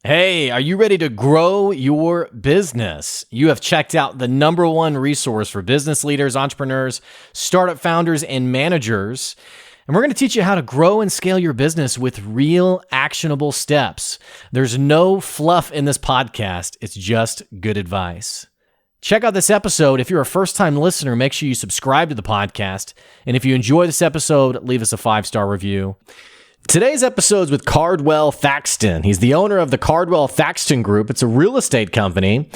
Hey, are you ready to grow your business? You have checked out the #1 resource for business leaders, entrepreneurs, startup founders, and managers. And we're going to teach you how to grow and scale your business with real actionable steps. There's no fluff in this podcast. It's just good advice. Check out this episode. If you're a first-time listener, make sure you subscribe to the podcast. And if you enjoy this episode, leave us a 5-star review. Today's episode is with Cardwell Thaxton. He's the owner of the Cardwell Thaxton Group. It's a real estate company.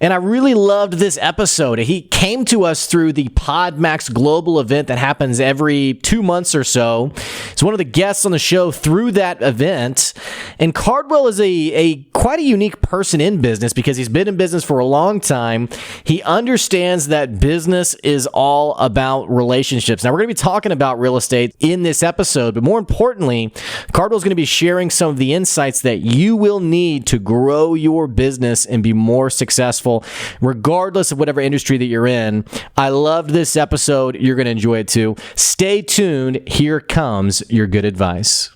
And I really loved this episode. He came to us through the PODMAX Global event that happens every 2 months or so. He's one of the guests on the show through that event. And Cardwell is a quite a unique person in business because he's been in business for a long time. He understands that business is all about relationships. Now, we're going to be talking about real estate in this episode, but more importantly, Cardwell's going to be sharing some of the insights that you will need to grow your business and be more successful regardless of whatever industry that you're in. I loved this episode. You're going to enjoy it too. Stay tuned. Here comes your good advice.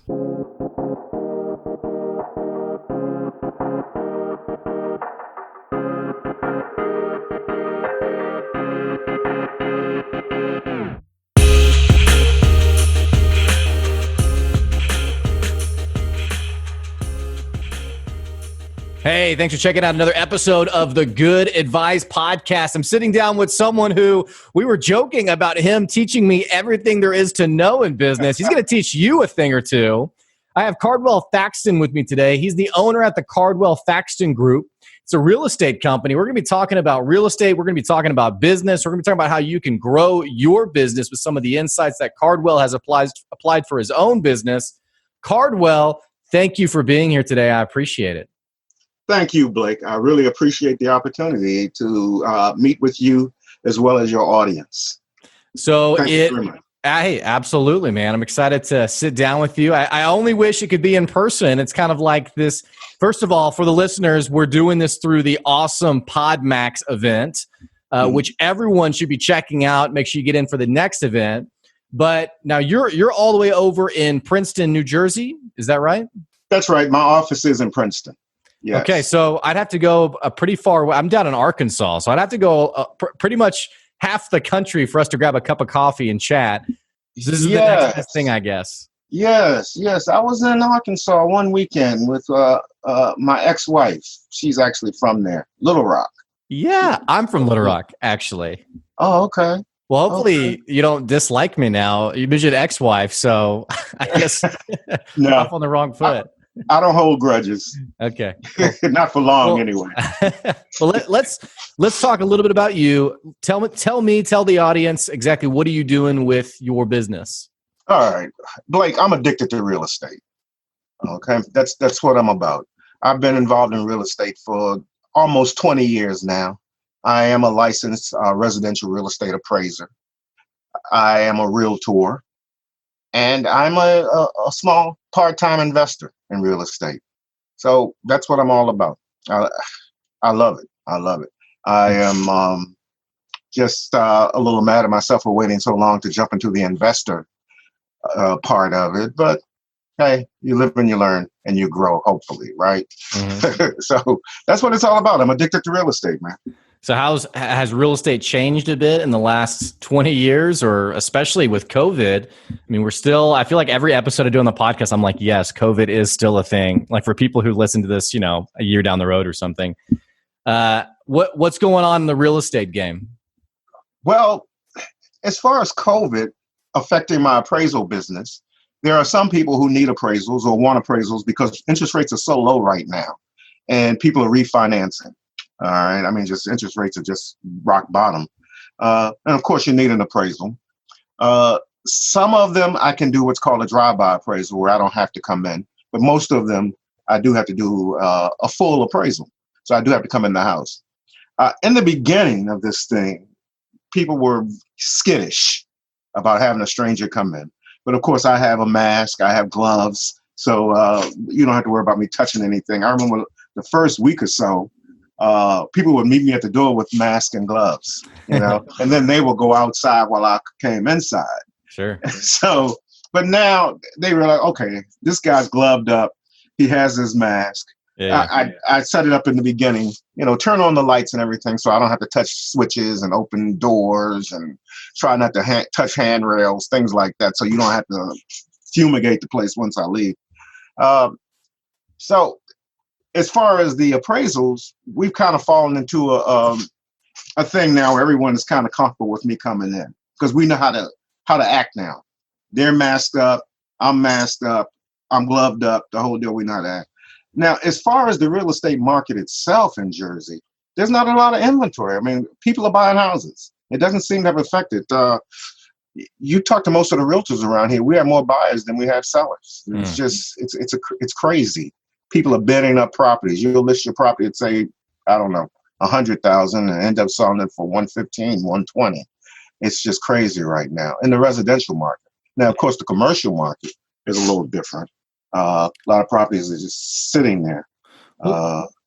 Hey, thanks for checking out another episode of the Good Advice Podcast. I'm sitting down with someone who we were joking about him teaching me everything there is to know in business. He's going to teach you a thing or two. I have Cardwell Thaxton with me today. He's the owner at the Cardwell Thaxton Group. It's a real estate company. We're going to be talking about real estate. We're going to be talking about business. We're going to be talking about how you can grow your business with some of the insights that Cardwell has applied for his own business. Cardwell, thank you for being here today. I appreciate it. Thank you, Blake. I really appreciate the opportunity to meet with you as well as your audience. So hey, absolutely, man. I'm excited to sit down with you. I only wish it could be in person. It's kind of like this. First of all, for the listeners, we're doing this through the awesome PODMAX event, which everyone should be checking out. Make sure you get in for the next event. But now you're all the way over in Princeton, New Jersey. Is that right? That's right. My office is in Princeton. Yes. Okay, so I'd have to go pretty far away. I'm down in Arkansas, so I'd have to go pretty much half the country for us to grab a cup of coffee and chat. This is the next best thing, I guess. Yes. I was in Arkansas one weekend with my ex-wife. She's actually from there, Little Rock. Yeah, I'm from Little Rock, actually. Oh, okay. Well, hopefully you don't dislike me now. You mentioned ex-wife, so I guess no, off on the wrong foot. I don't hold grudges. Okay. Not for long, anyway. Well, let's talk a little bit about you. Tell the audience exactly what are you doing with your business? All right, Blake, I'm addicted to real estate. Okay, that's what I'm about. I've been involved in real estate for almost 20 years now. I am a licensed residential real estate appraiser. I am a realtor. And I'm a small part-time investor in real estate. So that's what I'm all about. I love it. I am just a little mad at myself for waiting so long to jump into the investor part of it. But hey, you live and you learn and you grow, hopefully, right? Mm-hmm. So that's what it's all about. I'm addicted to real estate, man. So has real estate changed a bit in the last 20 years, or especially with COVID? I mean, I feel like every episode I do on the podcast, I'm like, yes, COVID is still a thing. Like for people who listen to this, a year down the road or something. What's going on in the real estate game? Well, as far as COVID affecting my appraisal business, there are some people who need appraisals or want appraisals because interest rates are so low right now and people are refinancing. All right. I mean, just interest rates are just rock bottom. And of course, you need an appraisal. Some of them I can do what's called a drive-by appraisal where I don't have to come in. But most of them I do have to do a full appraisal. So I do have to come in the house. In the beginning of this thing, people were skittish about having a stranger come in. But of course, I have a mask. I have gloves. So you don't have to worry about me touching anything. I remember the first week or so, people would meet me at the door with masks and gloves, and then they would go outside while I came inside. Sure. But now they realize, okay, this guy's gloved up. He has his mask. Yeah. I set it up in the beginning, turn on the lights and everything so I don't have to touch switches and open doors and try not to touch handrails, things like that. So you don't have to fumigate the place once I leave. So as far as the appraisals, we've kind of fallen into a thing now where everyone is kind of comfortable with me coming in because we know how to act now. They're masked up. I'm masked up. I'm gloved up. The whole deal. We know how to act. Now, as far as the real estate market itself in Jersey, there's not a lot of inventory. I mean, people are buying houses. It doesn't seem to have affected. You talk to most of the realtors around here. We have more buyers than we have sellers. It's just it's crazy. People are bidding up properties. You'll list your property at say, I don't know, 100,000 and end up selling it for 115, 120. It's just crazy right now in the residential market. Now, of course, the commercial market is a little different. A lot of properties are just sitting there.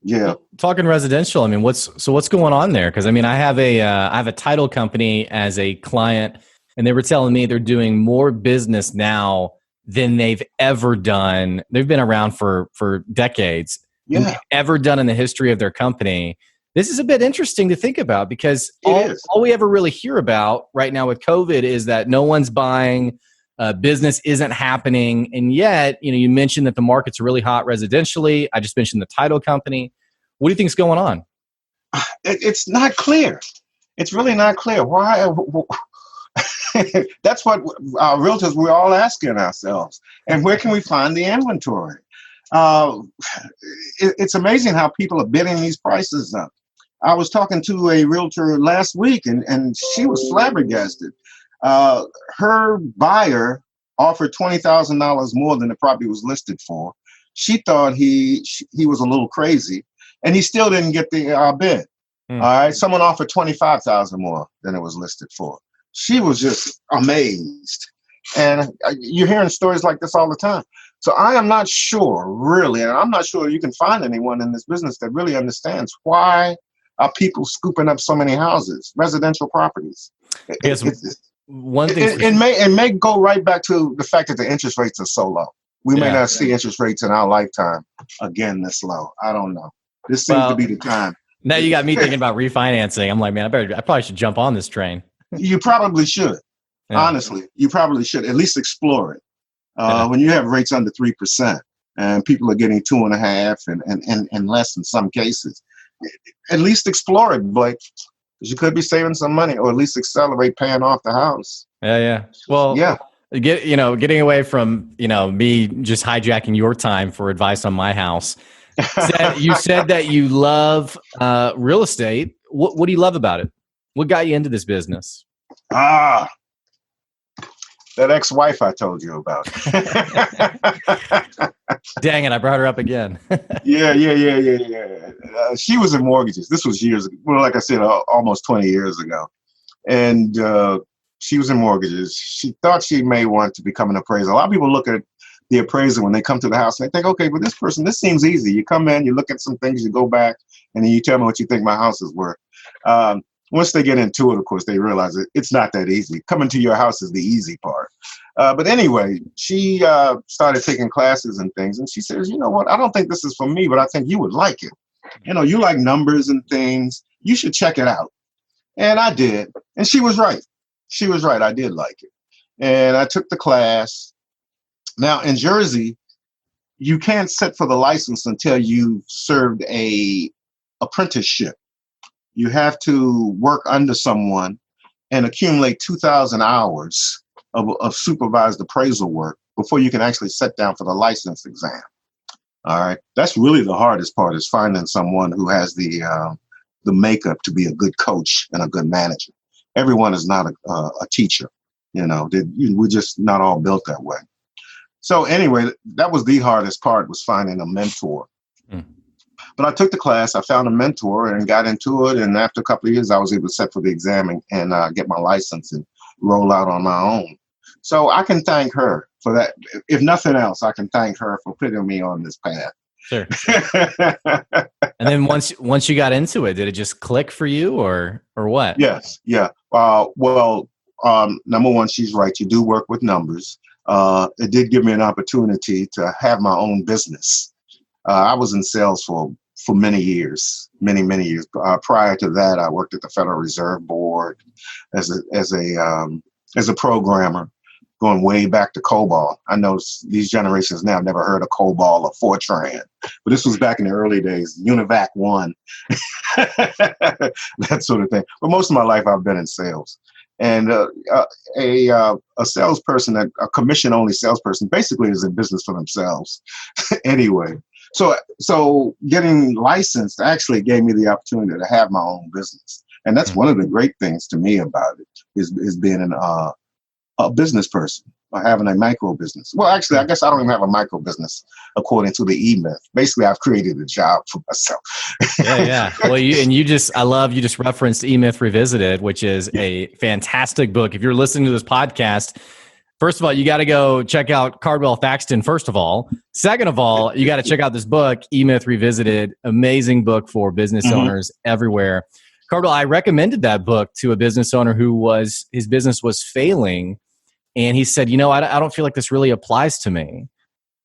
Yeah. Talking residential, I mean, what's going on there? Because I mean, I have a title company as a client, and they were telling me they're doing more business now than they've ever done. They've been around for decades. Yeah. Than they've ever done in the history of their company. This is a bit interesting to think about because all we ever really hear about right now with COVID is that no one's buying, business isn't happening, and yet, you mentioned that the market's really hot residentially. I just mentioned the title company. What do you think is going on? It's not clear. It's really not clear. Why? That's what our realtors, we're all asking ourselves. And where can we find the inventory? It's amazing how people are bidding these prices up. I was talking to a realtor last week, and she was flabbergasted. Her buyer offered $20,000 more than the property was listed for. She thought he was a little crazy, and he still didn't get the bid. All right, someone offered $25,000 more than it was listed for. She was just amazed, and you're hearing stories like this all the time. So I am not sure, really, and I'm not sure you can find anyone in this business that really understands why are people scooping up so many houses, residential properties. One thing it may go right back to the fact that the interest rates are so low. We may not see interest rates in our lifetime again this low. I don't know. This seems to be the time. Now you got me thinking about refinancing. I'm like, man, I probably should jump on this train. You probably should. Yeah. Honestly, you probably should at least explore it. When you have rates under 3% and people are getting 2.5% and less in some cases, at least explore it, Blake. You could be saving some money, or at least accelerate paying off the house. Yeah. Well, getting away from me just hijacking your time for advice on my house. You said that you love real estate. What do you love about it? What got you into this business? That ex-wife I told you about. Dang it, I brought her up again. Yeah. She was in mortgages. This was years ago. Well, like I said, almost 20 years ago. And she was in mortgages. She thought she may want to become an appraiser. A lot of people look at the appraiser when they come to the house and they think, okay, but this seems easy. You come in, you look at some things, you go back, and then you tell me what you think my house is worth. Once they get into it, of course, they realize it's not that easy. Coming to your house is the easy part. But anyway, she started taking classes and things. And she says, you know what? I don't think this is for me, but I think you would like it. You like numbers and things. You should check it out. And I did. And she was right. She was right. I did like it. And I took the class. Now, in Jersey, you can't sit for the license until you've served a apprenticeship. You have to work under someone and accumulate 2,000 hours of supervised appraisal work before you can actually sit down for the license exam. All right. That's really the hardest part, is finding someone who has the makeup to be a good coach and a good manager. Everyone is not a teacher. We're just not all built that way. So anyway, that was the hardest part, was finding a mentor. But I took the class, I found a mentor and got into it. And after a couple of years, I was able to sit for the exam and get my license and roll out on my own. So I can thank her for that. If nothing else, I can thank her for putting me on this path. Sure. And then once you got into it, did it just click for you or what? Yes. Yeah. Number one, she's right. You do work with numbers. It did give me an opportunity to have my own business. I was in sales for many years, many years. Prior to that, I worked at the Federal Reserve Board as a programmer, going way back to COBOL. I know these generations now have never heard of COBOL or Fortran, but this was back in the early days, UNIVAC 1, that sort of thing. But most of my life, I've been in sales. And a salesperson, a commission-only salesperson, basically is in business for themselves anyway. So getting licensed actually gave me the opportunity to have my own business. And that's one of the great things to me about it is being a business person or having a micro business. Well, actually, I guess I don't even have a micro business according to the E-Myth. Basically, I've created a job for myself. Yeah. Well, you just referenced E-Myth Revisited, which is a fantastic book. If you're listening to this podcast, first of all, you got to go check out Cardwell Thaxton, first of all. Second of all, you got to check out this book, E-Myth Revisited, amazing book for business owners everywhere. Cardwell, I recommended that book to a business owner his business was failing. And he said, I don't feel like this really applies to me.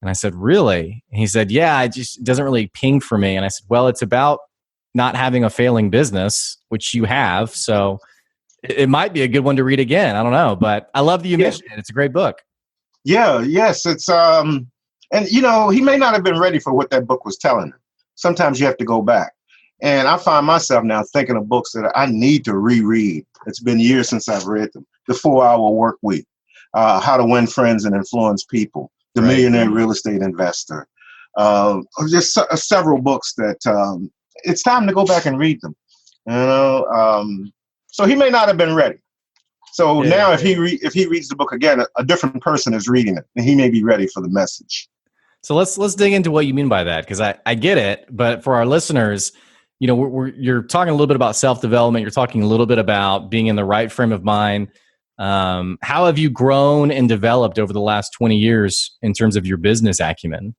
And I said, really? And he said, yeah, it doesn't really ping for me. And I said, well, it's about not having a failing business, which you have. So it might be a good one to read again. I don't know, but I love that you mentioned it. It's a great book. Yeah, yes. It's, and he may not have been ready for what that book was telling him. Sometimes you have to go back. And I find myself now thinking of books that I need to reread. It's been years since I've read them. The 4-Hour Work Week, How to Win Friends and Influence People, The Millionaire Real Estate Investor. Just several books that it's time to go back and read them. So he may not have been ready. So now if he reads the book again, a different person is reading it, and he may be ready for the message. So let's dig into what you mean by that, because I get it, but for our listeners, you're talking a little bit about self-development. You're talking a little bit about being in the right frame of mind. How have you grown and developed over the last 20 years in terms of your business acumen?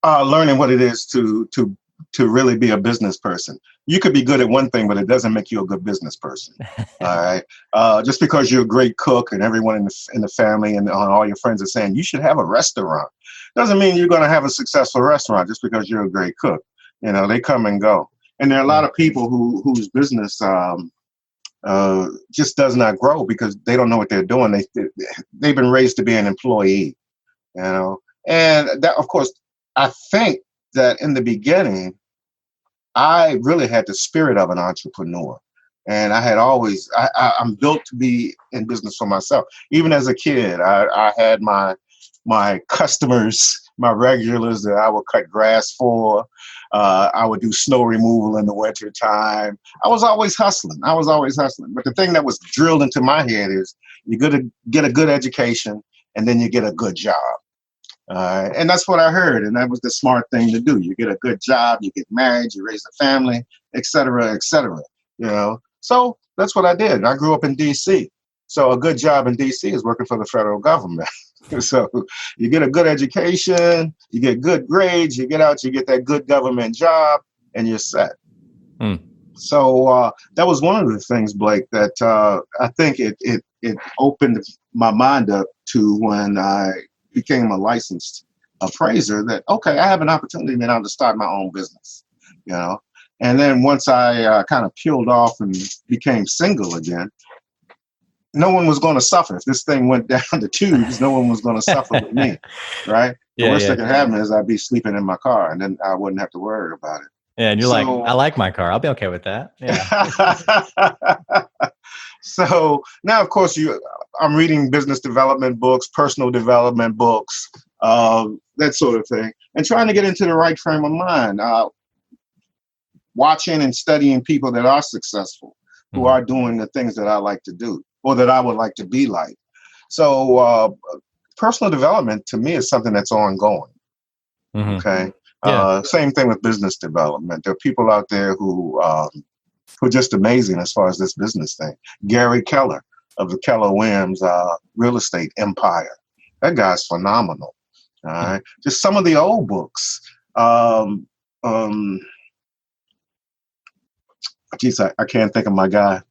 Learning what it is to really be a business person. You could be good at one thing, but it doesn't make you a good business person. All right. Just because you're a great cook and everyone in the family and all your friends are saying you should have a restaurant, doesn't mean you're going to have a successful restaurant just because you're a great cook. They come and go. And there are a lot of people whose business just does not grow because they don't know what they're doing. They've been raised to be an employee, and that, of course, I think that in the beginning, I really had the spirit of an entrepreneur. And I had always, I'm built to be in business for myself. Even as a kid, I had my customers, my regulars that I would cut grass for. I would do snow removal in the winter time. I was always hustling. But the thing that was drilled into my head is you got to get a good education and then you get a good job. And that's what I heard. And that was the smart thing to do. You get a good job, you get married, you raise a family, et cetera, et cetera. So that's what I did. I grew up in D.C. So a good job in D.C. is working for the federal government. So you get a good education, you get good grades, you get out, you get that good government job, and you're set. So that was one of the things, Blake, that I think it opened my mind up to when I became a licensed appraiser that, okay, I have an opportunity now to start my own business, And then once I kind of peeled off and became single again, no one was going to suffer. If this thing went down the tubes, no one was going to suffer with me, right? The worst that could happen is I'd be sleeping in my car and then I wouldn't have to worry about it. Yeah, and you're like, I like my car. I'll be okay with that. Yeah. So now, of course, I'm reading business development books, personal development books, that sort of thing, and trying to get into the right frame of mind, watching and studying people that are successful, who are doing the things that I like to do or that I would like to be like. So personal development to me is something that's ongoing. Okay. Same thing with business development. There are people out there who are just amazing as far as this business thing. Gary Keller of the Keller Williams real estate empire. That guy's phenomenal. All right. Just some of the old books. Geez, I can't think of my guy.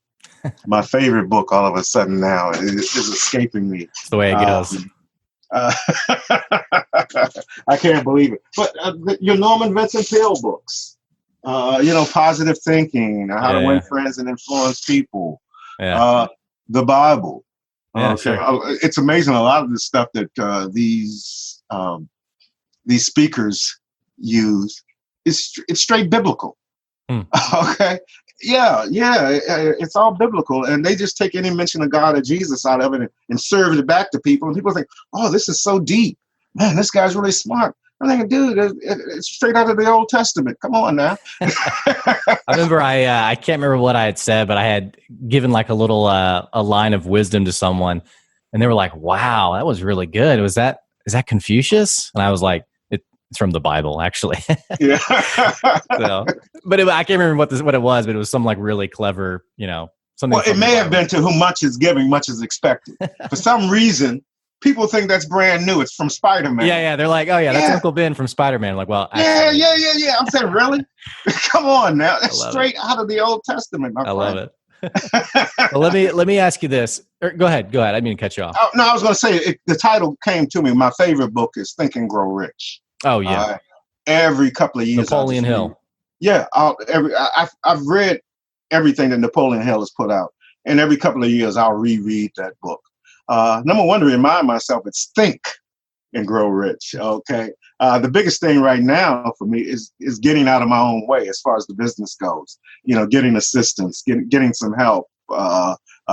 My favorite book all of a sudden now is escaping me. It's the way it goes. Uh, I can't believe it. But your Norman Vincent Peale books, positive thinking, how to win friends and influence people, the Bible. Yeah, Okay, sure. it's amazing. A lot of the stuff that these speakers use it's straight biblical. Okay, it's all biblical, and they just take any mention of God or Jesus out of it and serve it back to people, and people think, "Oh, this is so deep, man! This guy's really smart." I'm thinking, dude, it's straight out of the Old Testament. Come on now. I remember I can't remember what I had said, but I had given like a little a line of wisdom to someone, and they were like, "Wow, that was really good. Is that Confucius?" And I was like, "It's from the Bible, actually." Yeah. So, but I can't remember what it was, but it was some like really clever, something. Well, it may have been to whom much is given, much is expected. For some reason, people think that's brand new. It's from Spider-Man. Yeah. They're like, "Oh yeah, that's Uncle Ben from Spider-Man." I'm like, well, actually, yeah. I'm saying, really? Come on now. That's straight out of the Old Testament, my friend. I love it. Well, let me ask you this. Go ahead. I didn't mean to cut you off. No, I was going to say the title came to me. My favorite book is Think and Grow Rich. Oh yeah. Every couple of years, Napoleon Hill. Yeah, I've read everything that Napoleon Hill has put out, and every couple of years I'll reread that book. Number one, to remind myself, it's Think and Grow Rich. Okay, the biggest thing right now for me is getting out of my own way as far as the business goes. Getting assistance, getting some help,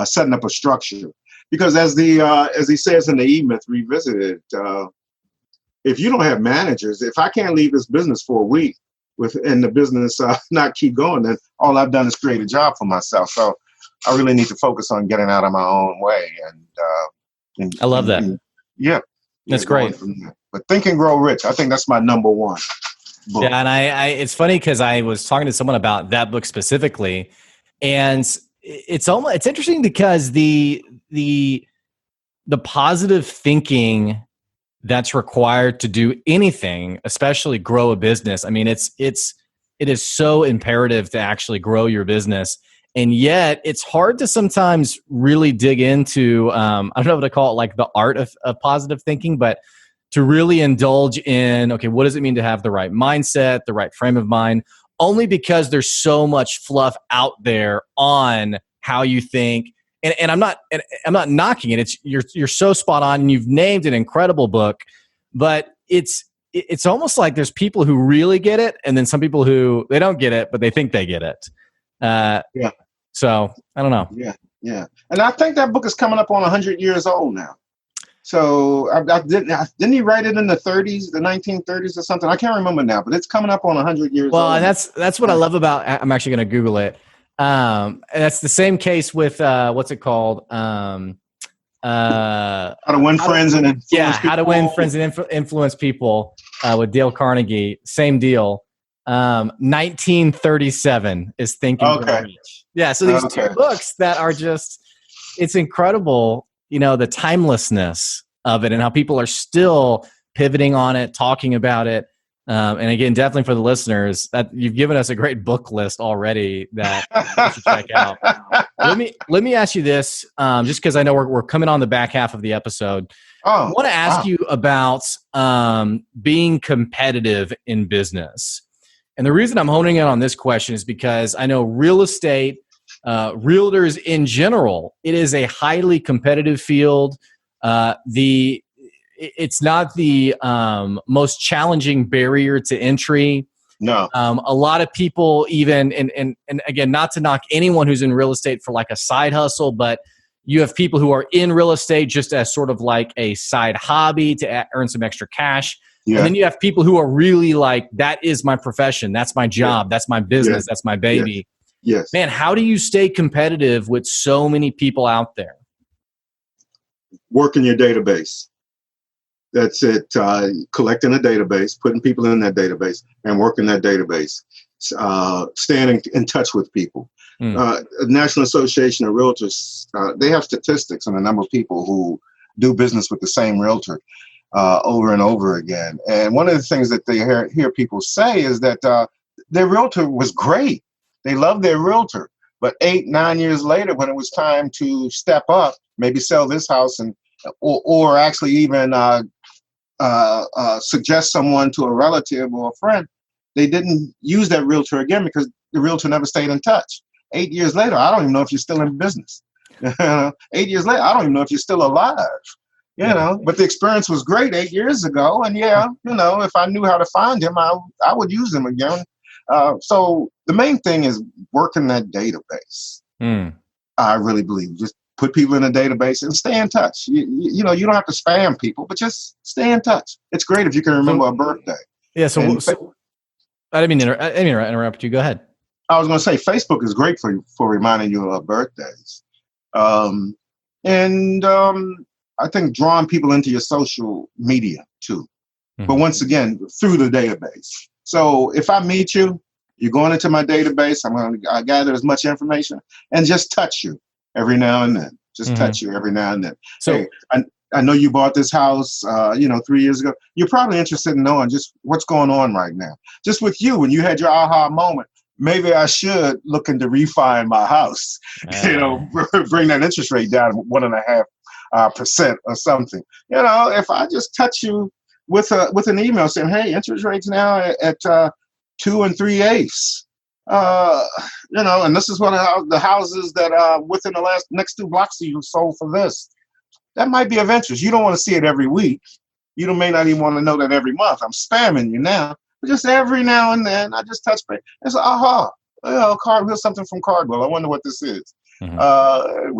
setting up a structure. Because as he says in the E-Myth Revisited, if you don't have managers, if I can't leave this business for a week and the business not keep going, then all I've done is create a job for myself. So I really need to focus on getting out of my own way. And I love that. That's great. But Think and Grow Rich, I think that's my number one book. Yeah, and I it's funny because I was talking to someone about that book specifically, and it's interesting because the positive thinking that's required to do anything, especially grow a business. I mean, it is so imperative to actually grow your business. And yet it's hard to sometimes really dig into, I don't know what to call it, like the art of positive thinking, but to really indulge in, okay, what does it mean to have the right mindset, the right frame of mind, only because there's so much fluff out there on how you think. And I'm not knocking it. You're so spot on, and you've named an incredible book, but it's almost like there's people who really get it, and then some people who they don't get it, but they think they get it. Yeah. So I don't know. Yeah. And I think that book is coming up on 100 years old now. So didn't he write it in the 30s, the 1930s or something? I can't remember now, but it's coming up on 100 years old. Well, and that's what I love about. I'm actually going to Google it. And that's the same case with what's it called? How to win friends and influence people. How to win friends and influence people with Dale Carnegie. Same deal. 1937 is Think and Grow Rich. Yeah, so these two books that are just, it's incredible, the timelessness of it and how people are still pivoting on it, talking about it. And again, definitely for the listeners, that you've given us a great book list already that you should check out. Let me ask you this, just because I know we're coming on the back half of the episode. I want to ask you about being competitive in business. And the reason I'm honing in on this question is because I know real estate, realtors in general, it is a highly competitive field. It's not the most challenging barrier to entry. No. A lot of people even, and again, not to knock anyone who's in real estate for like a side hustle, but you have people who are in real estate just as sort of like a side hobby to earn some extra cash. Yeah. And then you have people who are really like, that is my profession. That's my job. That's my business. That's my baby. Yes. Man, how do you stay competitive with so many people out there? Work in your database. That's it. Collecting a database, putting people in that database, and working that database. Staying in touch with people. National Association of Realtors, they have statistics on the number of people who do business with the same realtor over and over again. And one of the things that they hear people say is that their realtor was great. They loved their realtor. But 8-9 years later, when it was time to step up, maybe sell this house and or actually even suggest someone to a relative or a friend, they didn't use that realtor again because the realtor never stayed in touch. 8 years later, I don't even know if you're still in business. 8 years later, I don't even know if you're still alive. But the experience was great 8 years ago. And if I knew how to find him, I would use him again. So the main thing is working that database. I really believe just put people in a database and stay in touch. You don't have to spam people, but just stay in touch. It's great if you can remember a birthday. Yeah. So I didn't mean to interrupt you. Go ahead. I was going to say Facebook is great for reminding you of birthdays. And I think drawing people into your social media too. But once again, through the database. So if I meet you, you're going into my database, I'm going to gather as much information and just touch you every now and then. Just touch you every now and then. So hey, I know you bought this house, 3 years ago. You're probably interested in knowing just what's going on right now. Just with you, when you had your aha moment, maybe I should look into refining my house, bring that interest rate down 1.5% or something. If I just touch you with an email saying, hey, interest rates now at 2 3/8. And this is what the houses that within the next 2 blocks you sold for this. That might be of interest. You don't want to see it every week. You may not even want to know that every month. I'm spamming you now. But just every now and then, I just touch base. It's here's something from Cardwell. I wonder what this is. We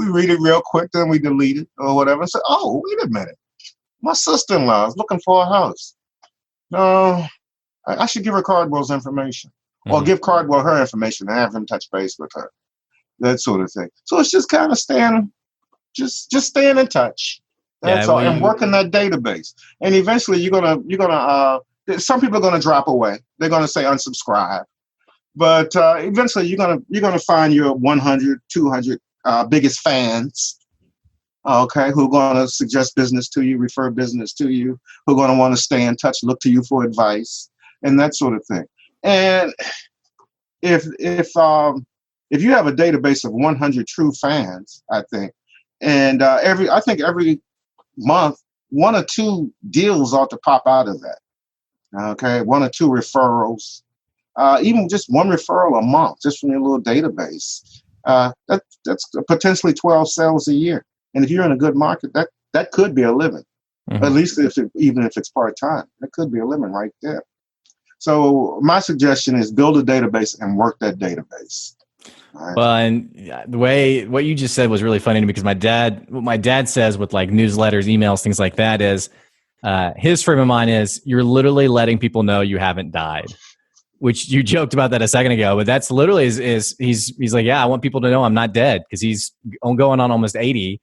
read it real quick, then we delete it or whatever. And say, oh, wait a minute. My sister-in-law is looking for a house. I should give her Cardwell's information. Or give Cardwell her information and have him touch base with her. That sort of thing. So it's just kind of staying in touch. That's all. And working that database. And eventually you're gonna some people are gonna drop away. They're gonna say unsubscribe. But eventually you're gonna find your 100, 200 biggest fans. Okay, who are gonna suggest business to you, refer business to you, who are gonna want to stay in touch, look to you for advice, and that sort of thing. And if you have a database of 100 true fans, I think, and every month 1 or 2 deals ought to pop out of that. Okay, 1 or 2 referrals, even just 1 referral a month, just from your little database. That's potentially 12 sales a year. And if you're in a good market, that could be a living. At least even if it's part time, that could be a living right there. So my suggestion is build a database and work that database. Right. Well, and the way what you just said was really funny to me because what my dad says with like newsletters, emails, things like that is his frame of mind is you're literally letting people know you haven't died, which you joked about that a second ago, but that's literally is he's like, yeah, I want people to know I'm not dead because he's going on almost 80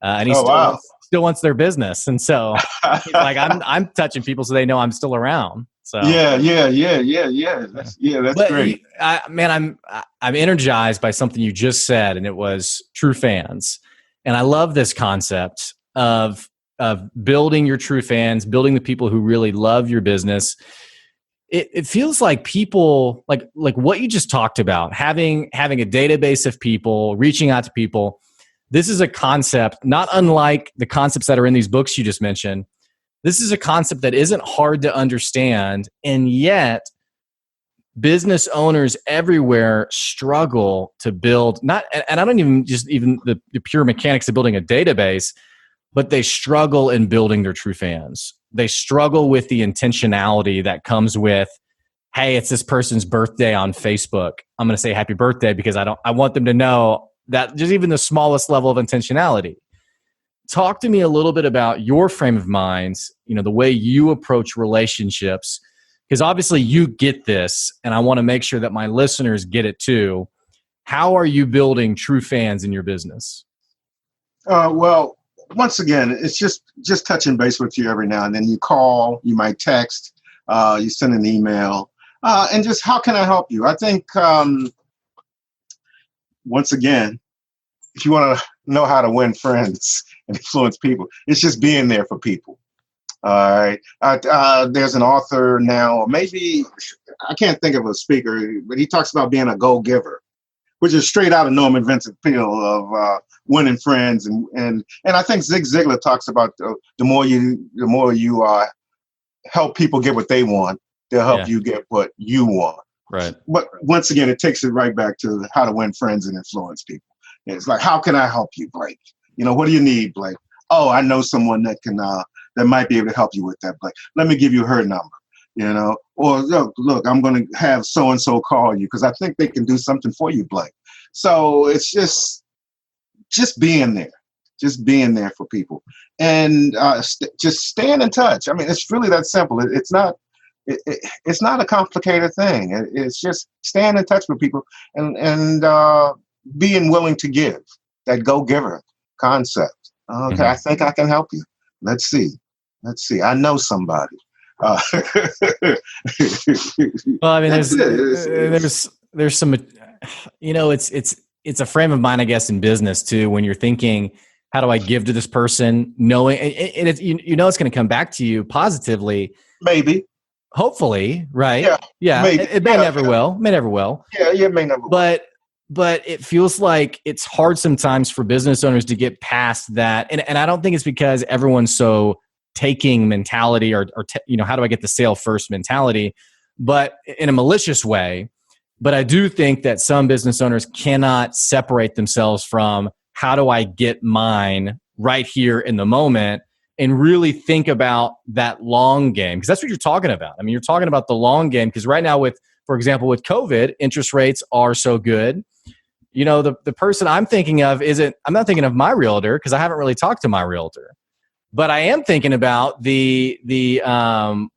and he still wants their business. And so he's like, I'm touching people so they know I'm still around. So yeah. That's great. I'm energized by something you just said, and it was true fans. And I love this concept of building your true fans, building the people who really love your business. It feels like people like what you just talked about, having a database of people, reaching out to people. This is a concept not unlike the concepts that are in these books you just mentioned. This is a concept that isn't hard to understand, and yet business owners everywhere struggle to build and I don't even the pure mechanics of building a database, but they struggle in building their true fans. They struggle with the intentionality that comes with, hey, it's this person's birthday on Facebook. I'm going to say happy birthday because I want them to know that just even the smallest level of intentionality. Talk to me a little bit about your frame of mind, the way you approach relationships, because obviously you get this, and I want to make sure that my listeners get it too. How are you building true fans in your business? Well, once again, it's just touching base with you every now and then. You call, you might text, you send an email, and just how can I help you? I think, once again, if you want to know how to win friends and influence people, it's just being there for people. All right. There's an author now, or maybe I can't think of a speaker, but he talks about being a go-giver. which is straight out of Norman Vincent Peale of winning friends, and I think Zig Ziglar talks about the more you help people get what they want, they'll help you get what you want. Right. But once again, it takes it right back to how to win friends and influence people. It's like, how can I help you, Blake? What do you need, Blake? Oh, I know someone that can that might be able to help you with that, Blake. Let me give you her number. Or look, I'm going to have so and so call you because I think they can do something for you, Blake. So it's just being there for people, and just staying in touch. I mean, it's really that simple. It's not a complicated thing. It's just staying in touch with people and being willing to give. That go-giver concept. Okay, I think I can help you. Let's see. I know somebody. Well, I mean, there's some, it's a frame of mind, I guess, in business too, when you're thinking, how do I give to this person, knowing, and it's, it's going to come back to you positively. Maybe. Hopefully, right? Yeah. Maybe. It may never will. Yeah, it may never will. But it feels like it's hard sometimes for business owners to get past that. And I don't think it's because everyone's so taking mentality or how do I get the sale first mentality, but in a malicious way. But I do think that some business owners cannot separate themselves from how do I get mine right here in the moment and really think about that long game. Because that's what you're talking about. I mean, you're talking about the long game because right now for example, with COVID, interest rates are so good. The person I'm thinking of I'm not thinking of my realtor because I haven't really talked to my realtor. But I am thinking about the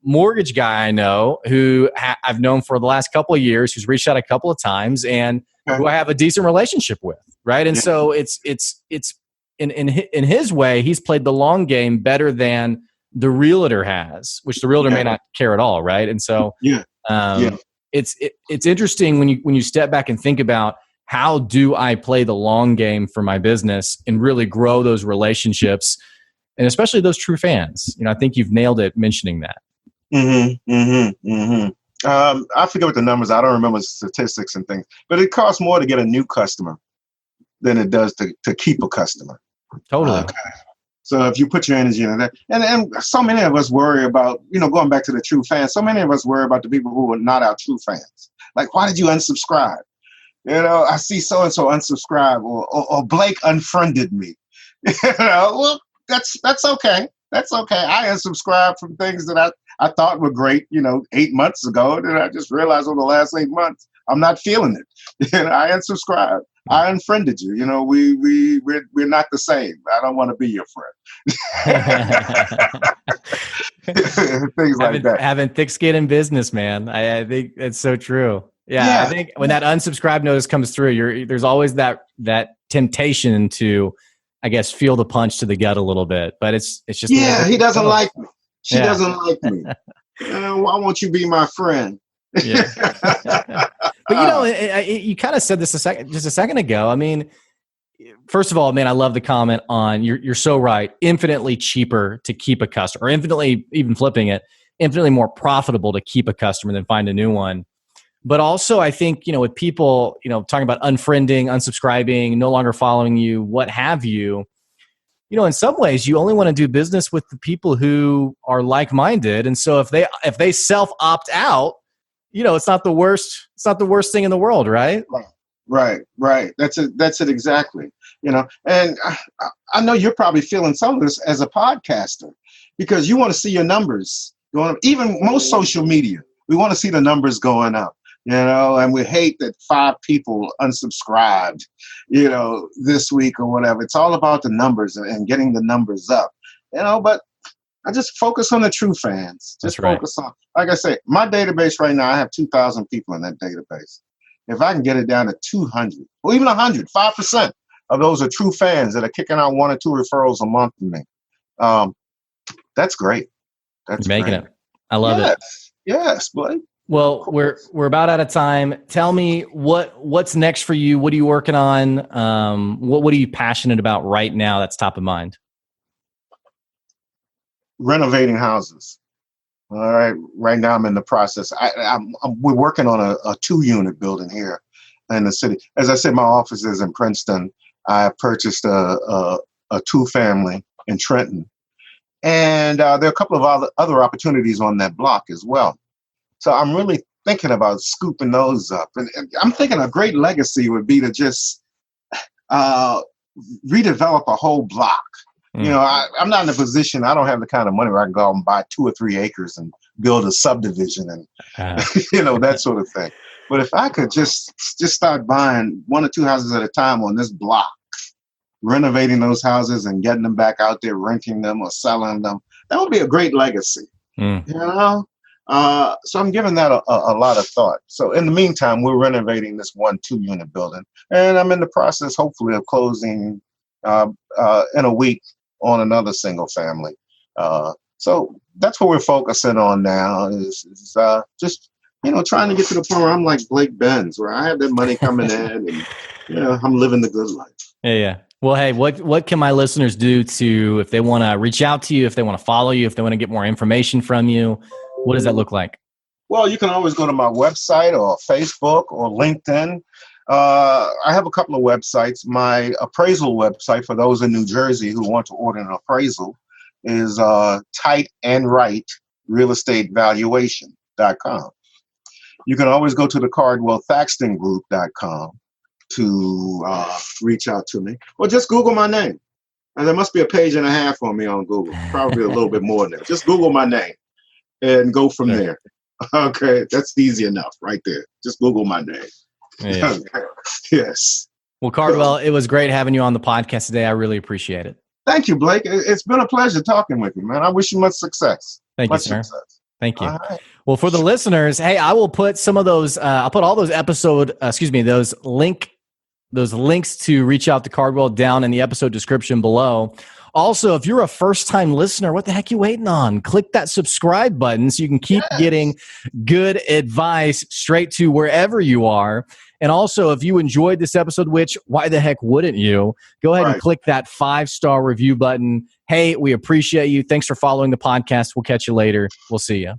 mortgage guy I know who I've known for the last couple of years, who's reached out a couple of times and who I have a decent relationship with, right? And so it's in his way, he's played the long game better than the realtor has, which the realtor may not care at all, right? And so it's interesting when you step back and think about how do I play the long game for my business and really grow those relationships. And especially those true fans. I think you've nailed it mentioning that. I forget what the numbers. I don't remember statistics and things, but it costs more to get a new customer than it does to keep a customer. Totally. Okay. So if you put your energy into that, and so many of us worry about, going back to the true fans, so many of us worry about the people who are not our true fans. Like, why did you unsubscribe? I see so-and-so unsubscribe or Blake unfriended me. Well, that's okay. That's okay. I unsubscribed from things that I thought were great, 8 months ago. And I just realized over the last 8 months, I'm not feeling it. I unsubscribed. I unfriended you. We're not the same. I don't want to be your friend. Things like that. Having thick skin in business, man. I think it's so true. Yeah. I think when that unsubscribe notice comes through, there's always that temptation to, I guess, feel the punch to the gut a little bit, but it's just he doesn't like me. She doesn't like me. Why won't you be my friend? Yeah. But you kind of said this just a second ago. I mean, first of all, man, I love the comment on you're so right. Infinitely cheaper to keep a customer, or infinitely, even flipping it, infinitely more profitable to keep a customer than find a new one. But also, I think, with people, talking about unfriending, unsubscribing, no longer following you, what have you, in some ways, you only want to do business with the people who are like-minded. And so if they self-opt out, it's not the worst thing in the world, right? Right. That's it exactly. And I know you're probably feeling some of this as a podcaster because you want to see your numbers going up. Even most social media, we want to see the numbers going up. And we hate that 5 people unsubscribed, this week or whatever. It's all about the numbers and getting the numbers up, but I just focus on the true fans. Just focus on, like I say, my database right now, I have 2,000 people in that database. If I can get it down to 200 or even 100, 5% of those are true fans that are kicking out 1 or 2 referrals a month to me. That's great. You're making it. I love it. Yes, Blake. Well, we're about out of time. Tell me what's next for you. What are you working on? What are you passionate about right now that's top of mind? Renovating houses. All right. Right now I'm in the process. We're working on a 2-unit building here in the city. As I said, my office is in Princeton. I purchased a 2-family in Trenton. And there are a couple of other opportunities on that block as well. So I'm really thinking about scooping those up. And I'm thinking a great legacy would be to just redevelop a whole block. You know, I'm not in a position, I don't have the kind of money where I can go out and buy 2 or 3 acres and build a subdivision and, that sort of thing. But if I could just start buying 1 or 2 houses at a time on this block, renovating those houses and getting them back out there, renting them or selling them, that would be a great legacy. So I'm giving that a lot of thought. So in the meantime, we're renovating this 1 2-unit building, and I'm in the process, hopefully, of closing in a week on another single family. So that's what we're focusing on now is just, trying to get to the point where I'm like Blake Benz, where I have that money coming in and, I'm living the good life. Yeah. Well, hey, what can my listeners do if they want to reach out to you, if they want to follow you, if they want to get more information from you? What does that look like? Well, you can always go to my website or Facebook or LinkedIn. I have a couple of websites. My appraisal website, for those in New Jersey who want to order an appraisal, is Tight and Right realestatevaluation.com. You can always go to the CardwellThaxtonGroup.com to reach out to me, or just Google my name. And there must be a page and a half on me on Google, probably a little bit more than that. Just Google my name and go from there. Okay, that's easy enough right there. Just Google my name. Yeah. Yes. Well, Cardwell, it was great having you on the podcast today. I really appreciate it. Thank you, Blake. It's been a pleasure talking with you, man. I wish you much success. Thank you, much sir. Success. Thank you. All right. Well, for the listeners, hey, I will put some of those, I'll put all those those links to reach out to Cardwell down in the episode description below. Also, if you're a first-time listener, what the heck are you waiting on? Click that subscribe button so you can keep getting good advice straight to wherever you are. And also, if you enjoyed this episode, which why the heck wouldn't you? Go ahead and click that 5-star review button. Hey, we appreciate you. Thanks for following the podcast. We'll catch you later. We'll see you.